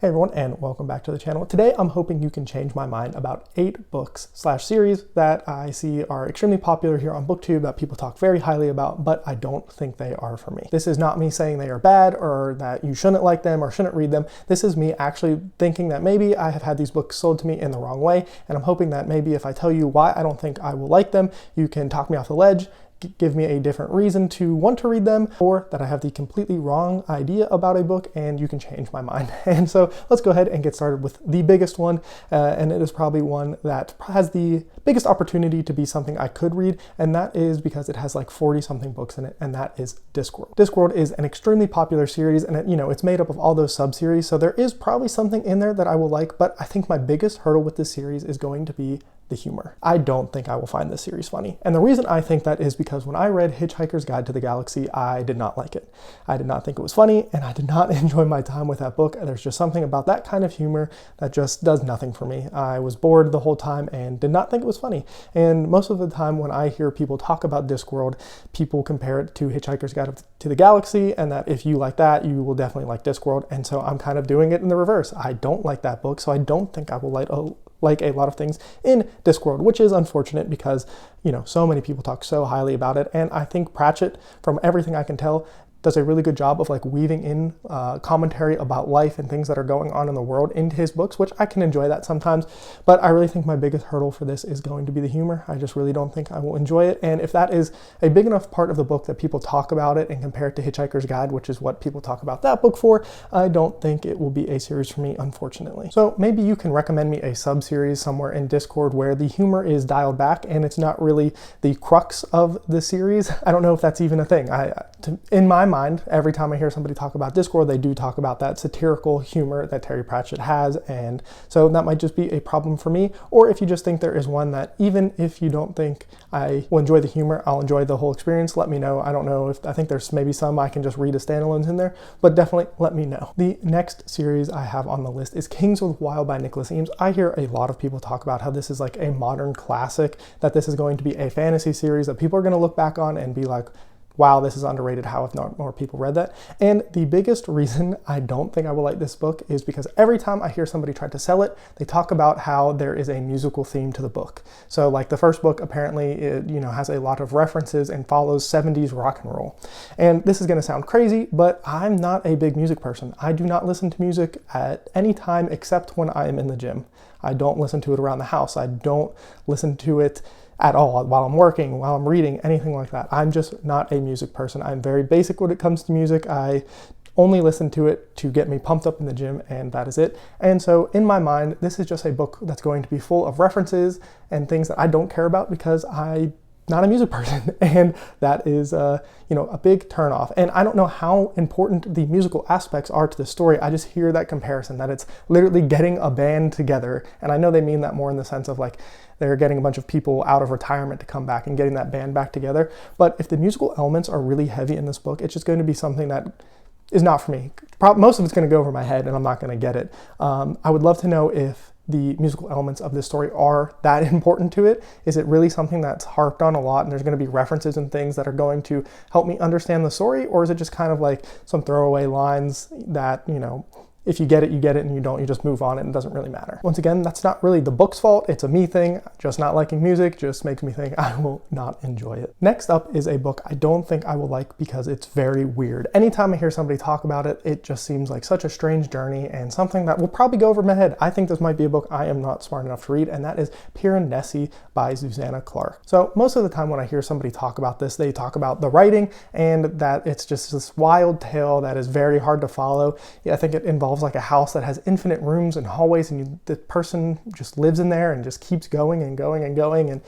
Hey everyone, and welcome back to the channel. Today I'm hoping you can change my mind about 8 books / series that I see are extremely popular here on BookTube that people talk very highly about, but I don't think they are for me. This is not me saying they are bad or that you shouldn't like them or shouldn't read them. This is me actually thinking that maybe I have had these books sold to me in the wrong way, and I'm hoping that maybe if I tell you why I don't think I will like them, you can talk me off the ledge, give me a different reason to want to read them, or that I have the completely wrong idea about a book and you can change my mind. And so let's go ahead and get started with the biggest one, and it is probably one that has the biggest opportunity to be something I could read, and that is because it has like 40 something books in it, and that is Discworld. Discworld is an extremely popular series, and it's made up of all those sub-series, so there is probably something in there that I will like, but I think my biggest hurdle with this series is going to be the humor. I don't think I will find this series funny. And the reason I think that is because when I read Hitchhiker's Guide to the Galaxy, I did not like it. I did not think it was funny, and I did not enjoy my time with that book. There's just something about that kind of humor that just does nothing for me. I was bored the whole time and did not think it was funny. And most of the time when I hear people talk about Discworld, people compare it to Hitchhiker's Guide to the Galaxy, and that if you like that, you will definitely like Discworld. And so I'm kind of doing it in the reverse. I don't like that book, so I don't think I will like a lot of things in Discworld, which is unfortunate because, so many people talk so highly about it. And I think Pratchett, from everything I can tell, does a really good job of weaving in commentary about life and things that are going on in the world into his books, which I can enjoy that sometimes. But I really think my biggest hurdle for this is going to be the humor. I just really don't think I will enjoy it. And if that is a big enough part of the book that people talk about it and compare it to Hitchhiker's Guide, which is what people talk about that book for, I don't think it will be a series for me, unfortunately. So maybe you can recommend me a sub-series somewhere in Discord where the humor is dialed back and it's not really the crux of the series. I don't know if that's even a thing. In my mind, every time I hear somebody talk about Discworld, they do talk about that satirical humor that Terry Pratchett has, and so that might just be a problem for me. Or if you just think there is one that, even if you don't think I will enjoy the humor, I'll enjoy the whole experience, let me know. I don't know if I think there's maybe some I can just read as standalones in there, but definitely let me know. The next series I have on the list is Kings of the Wild by Nicholas Eames. I hear a lot of people talk about how this is like a modern classic, that this is going to be a fantasy series that people are going to look back on and be like, wow, this is underrated. How have not more people read that? And the biggest reason I don't think I will like this book is because every time I hear somebody try to sell it, they talk about how there is a musical theme to the book. So like the first book, apparently it has a lot of references and follows 70s rock and roll. And this is going to sound crazy, but I'm not a big music person. I do not listen to music at any time except when I am in the gym. I don't listen to it around the house. I don't listen to it at all while I'm working, while I'm reading, anything like that. I'm just not a music person. I'm very basic when it comes to music. I only listen to it to get me pumped up in the gym, and that is it. And so in my mind, this is just a book that's going to be full of references and things that I don't care about because I'm not a music person, and that is a big turnoff. And I don't know how important the musical aspects are to the story. I just hear that comparison, that it's literally getting a band together, and I know they mean that more in the sense of like they're getting a bunch of people out of retirement to come back and getting that band back together. But if the musical elements are really heavy in this book, it's just going to be something that is not for me. Most of it's going to go over my head and I'm not going to get it. I would love to know if the musical elements of this story are that important to it. Is it really something that's harped on a lot and there's going to be references and things that are going to help me understand the story? Or is it just kind of like some throwaway lines that, if you get it, and you don't, you just move on and it doesn't really matter. Once again, that's not really the book's fault. It's a me thing. Just not liking music just makes me think I will not enjoy it. Next up is a book I don't think I will like because it's very weird. Anytime I hear somebody talk about it, it just seems like such a strange journey and something that will probably go over my head. I think this might be a book I am not smart enough to read, and that is Pier and Nessie by Susanna Clarke. So most of the time when I hear somebody talk about this, they talk about the writing and that it's just this wild tale that is very hard to follow. I think it involves like a house that has infinite rooms and hallways, and the person just lives in there and just keeps going and going and going, and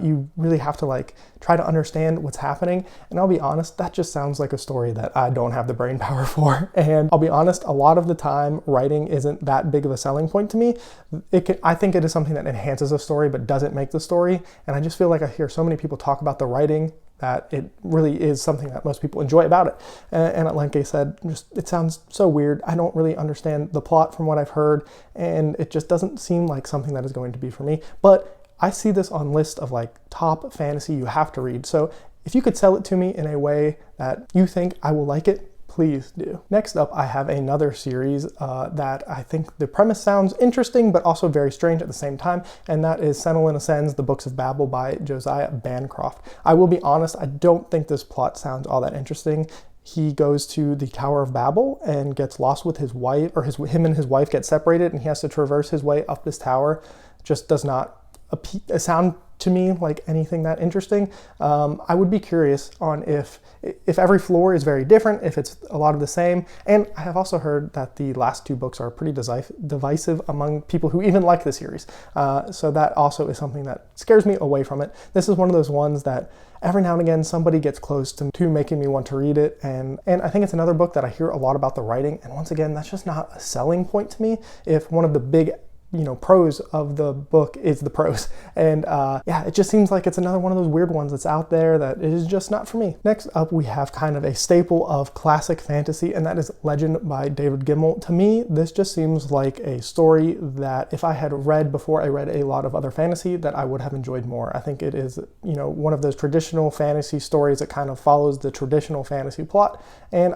you really have to try to understand what's happening. And I'll be honest, that just sounds like a story that I don't have the brain power for. And I'll be honest, a lot of the time writing isn't that big of a selling point to me. I think it is something that enhances a story but doesn't make the story. And I just feel like I hear so many people talk about the writing that it really is something that most people enjoy about it. And like I said, it sounds so weird. I don't really understand the plot from what I've heard, and it just doesn't seem like something that is going to be for me. But I see this on list of top fantasy you have to read. So if you could sell it to me in a way that you think I will like it, please do. Next up, I have another series that I think the premise sounds interesting, but also very strange at the same time, and that is Senilin Ascends, The Books of Babel by Josiah Bancroft. I will be honest, I don't think this plot sounds all that interesting. He goes to the Tower of Babel and gets lost with his wife, or him and his wife get separated, and he has to traverse his way up this tower. Just does not sound to me like anything that interesting. I would be curious on if every floor is very different, if it's a lot of the same. And I have also heard that the last two books are pretty divisive among people who even like the series. So that also is something that scares me away from it. This is one of those ones that every now and again somebody gets close to making me want to read it. And I think it's another book that I hear a lot about the writing. And once again, that's just not a selling point to me. If one of the big pros of the book is the prose. And yeah, it just seems like it's another one of those weird ones that's out there that is just not for me. Next up, we have kind of a staple of classic fantasy, and that is Legend by David Gemmell. To me, this just seems like a story that if I had read before I read a lot of other fantasy, that I would have enjoyed more. I think it is, one of those traditional fantasy stories that kind of follows the traditional fantasy plot, and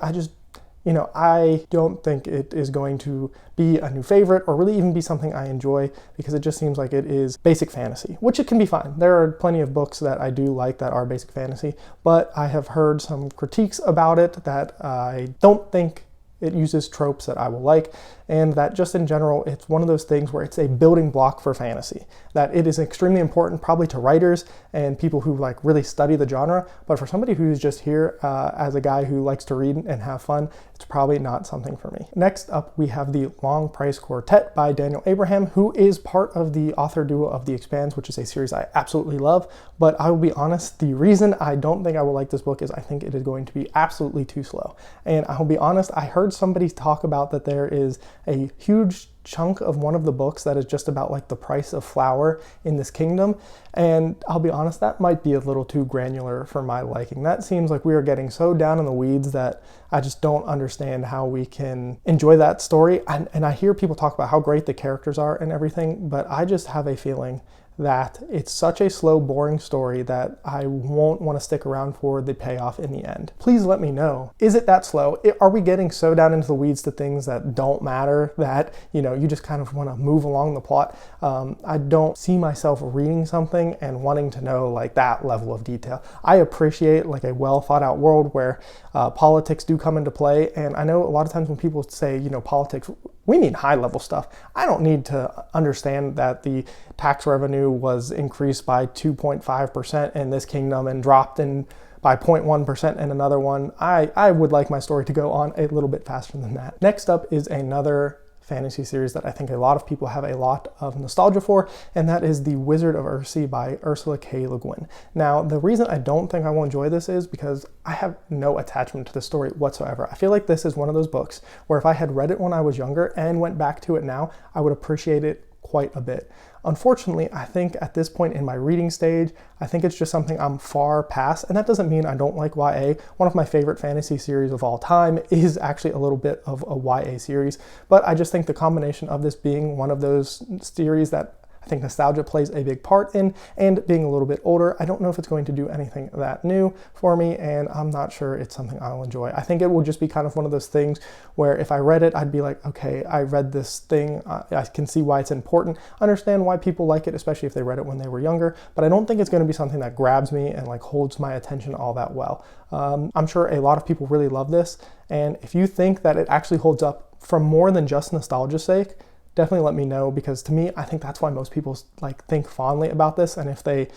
I don't think it is going to be a new favorite or really even be something I enjoy, because it just seems like it is basic fantasy, which it can be fine. There are plenty of books that I do like that are basic fantasy, but I have heard some critiques about it that I don't think it uses tropes that I will like, and that just in general, it's one of those things where it's a building block for fantasy, that it is extremely important probably to writers and people who like really study the genre, but for somebody who's just here as a guy who likes to read and have fun, it's probably not something for me. Next up, we have The Long Price Quartet by Daniel Abraham, who is part of the author duo of The Expanse, which is a series I absolutely love, but I will be honest, the reason I don't think I will like this book is I think it is going to be absolutely too slow. And I will be honest, I heard somebody talk about that there is a huge chunk of one of the books that is just about like the price of flour in this kingdom, and I'll be honest, that might be a little too granular for my liking. That seems like we are getting so down in the weeds that I just don't understand how we can enjoy that story. And I hear people talk about how great the characters are and everything, but I just have a feeling that it's such a slow, boring story that I won't want to stick around for the payoff in the end. Please let me know. Is it that slow? Are we getting so down into the weeds to things that don't matter that, you just kind of want to move along the plot? I don't see myself reading something and wanting to know like that level of detail. I appreciate like a well thought out world where politics do come into play. And I know a lot of times when people say, politics, we need high level stuff. I don't need to understand that the tax revenue was increased by 2.5% in this kingdom and dropped by 0.1% in another one. I would like my story to go on a little bit faster than that. Next up is another fantasy series that I think a lot of people have a lot of nostalgia for, and that is The Wizard of Ury by Ursula K. Le Guin. Now, the reason I don't think I will enjoy this is because I have no attachment to the story whatsoever. I feel like this is one of those books where if I had read it when I was younger and went back to it now, I would appreciate it quite a bit. Unfortunately, I think at this point in my reading stage, I think it's just something I'm far past, and that doesn't mean I don't like YA. One of my favorite fantasy series of all time is actually a little bit of a YA series, but I just think the combination of this being one of those series that I think nostalgia plays a big part in, and being a little bit older, I don't know if it's going to do anything that new for me, and I'm not sure it's something I'll enjoy. I think it will just be kind of one of those things where if I read it, I'd be like, okay, I read this thing, I can see why it's important, understand why people like it, especially if they read it when they were younger, but I don't think it's going to be something that grabs me and like holds my attention all that well. I'm sure a lot of people really love this, and if you think that it actually holds up for more than just nostalgia's sake, definitely let me know, because to me, I think that's why most people like think fondly about this. And if they,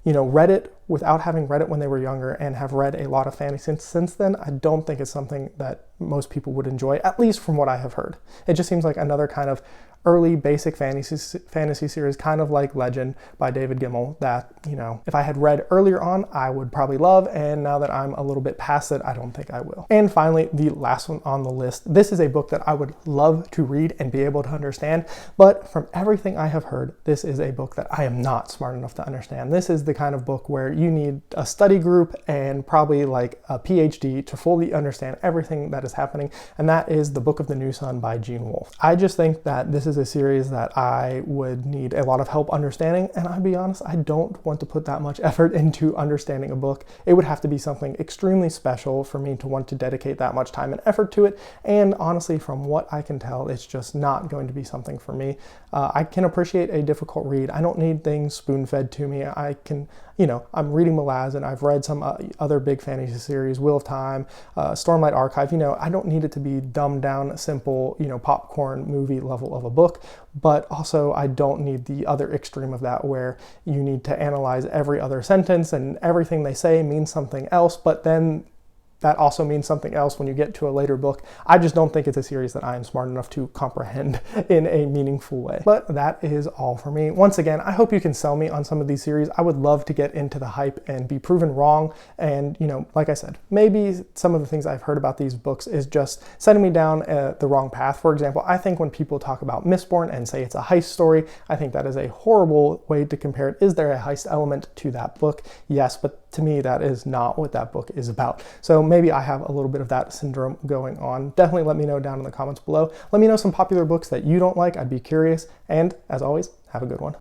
read it without having read it when they were younger and have read a lot of fantasy since then, I don't think it's something that most people would enjoy, at least from what I have heard. It just seems like another kind of early basic fantasy series, kind of like Legend by David Gemmell, that, if I had read earlier on, I would probably love, and now that I'm a little bit past it, I don't think I will. And finally, the last one on the list. This is a book that I would love to read and be able to understand, but from everything I have heard, this is a book that I am not smart enough to understand. This is the kind of book where you need a study group and probably like a PhD to fully understand everything that is happening, and that is The Book of the New Sun by Gene Wolfe. I just think that this is a series that I would need a lot of help understanding, and I'll be honest, I don't want to put that much effort into understanding a book. It would have to be something extremely special for me to want to dedicate that much time and effort to it, and honestly, from what I can tell, it's just not going to be something for me. I can appreciate a difficult read. I don't need things spoon-fed to me. I can, I'm reading Malaz, and I've read some other big fantasy series, Wheel of Time, Stormlight Archive. I don't need it to be dumbed down, simple, popcorn movie level of a book, but also I don't need the other extreme of that where you need to analyze every other sentence and everything they say means something else, but then that also means something else when you get to a later book. I just don't think it's a series that I am smart enough to comprehend in a meaningful way. But that is all for me. Once again, I hope you can sell me on some of these series. I would love to get into the hype and be proven wrong. And, like I said, maybe some of the things I've heard about these books is just setting me down the wrong path. For example, I think when people talk about Mistborn and say it's a heist story, I think that is a horrible way to compare it. Is there a heist element to that book? Yes, but to me, that is not what that book is about. So maybe I have a little bit of that syndrome going on. Definitely let me know down in the comments below. Let me know some popular books that you don't like. I'd be curious. And as always, have a good one.